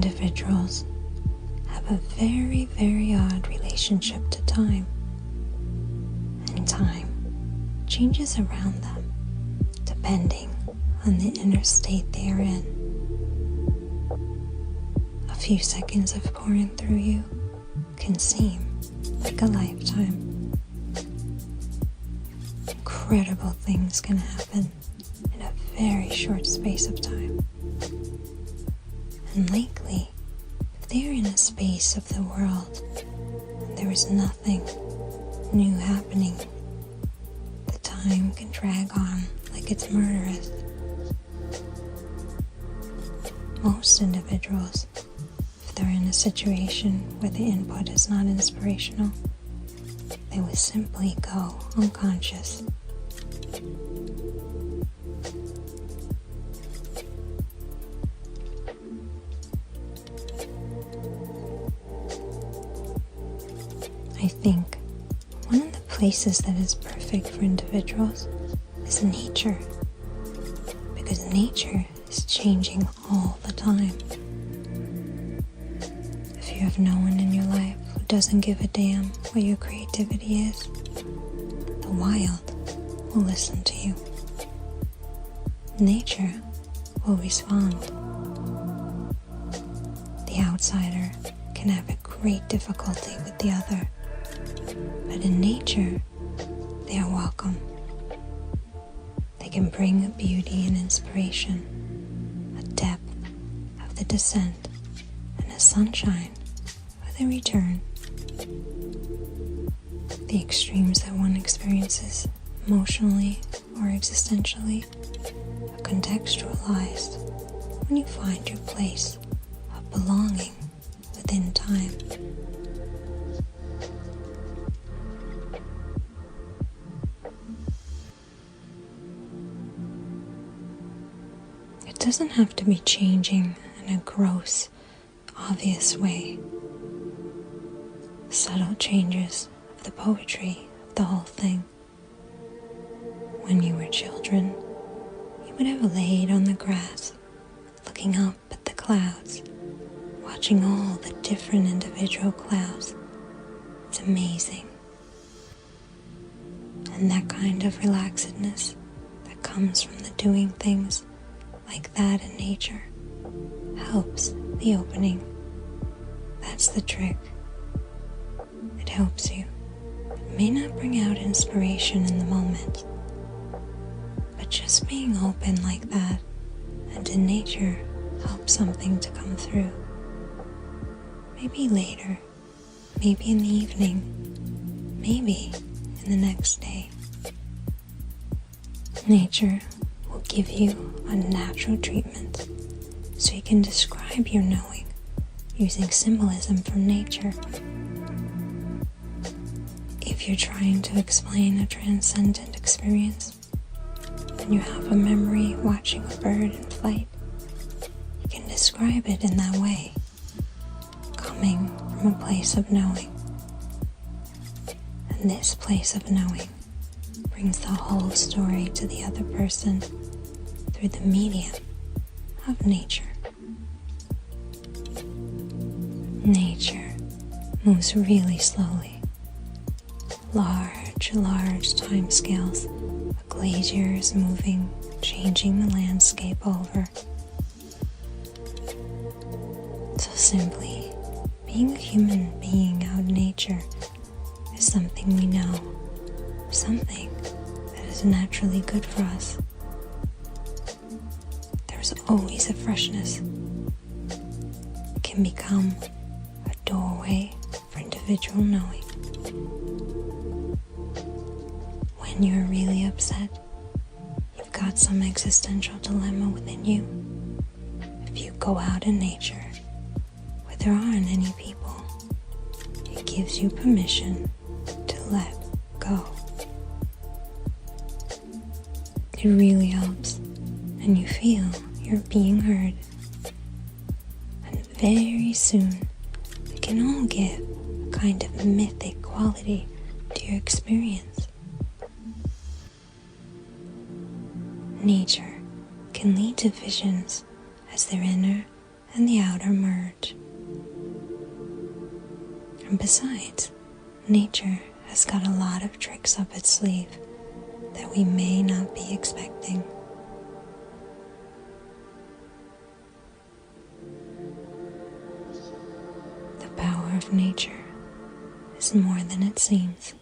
individuals have a very, very odd relationship to time, and time changes around them depending on the inner state they are in. A few seconds of pouring through you can seem like a lifetime. Incredible things can happen in a very short space of time. And likely, if they are in a space of the world and there is nothing new happening, the time can drag on like it's murderous. Most individuals, if they're in a situation where the input is not inspirational, they will simply go unconscious. I think one of the places that is perfect for individuals is nature, because nature is changing all the time. If you have no one in your life who doesn't give a damn what your creativity is, the wild will listen to you. Nature will respond. The outsider can have a great difficulty with the other, but in nature, they are welcome. They can bring a beauty and inspiration, a depth of the descent, and a sunshine with a return. The extremes that one experiences emotionally or existentially are contextualized when you find your place of belonging within time. It doesn't have to be changing in a gross, obvious way. Subtle changes of the poetry of the whole thing. When you were children, you would have laid on the grass, looking up at the clouds, watching all the different individual clouds. It's amazing. And that kind of relaxedness that comes from the doing things like that in nature helps the opening. That's the trick. It helps you. It may not bring out inspiration in the moment, but just being open like that and in nature helps something to come through. Maybe later, maybe in the evening, maybe in the next day. Nature will give you a natural treatment so you can describe your knowing using symbolism from nature. If you're trying to explain a transcendent experience and you have a memory watching a bird in flight, you can describe it in that way, coming from a place of knowing. And this place of knowing brings the whole story to the other person through the medium of nature. Nature moves really slowly. Large time scales. A glacier is moving, changing the landscape over. So simply, being a human being out in nature is something we know, something that is naturally good for us. There's always a freshness. It can become a doorway for individual knowing. When you're really upset, you've got some existential dilemma within you. If you go out in nature, where there aren't any people, it gives you permission to let go. It really helps, and you feel you're being heard. And very soon, it can all give a kind of mythic quality to your experience. Nature can lead to visions as their inner and the outer merge. And besides, nature has got a lot of tricks up its sleeve that we may not be expecting. The power of nature is more than it seems.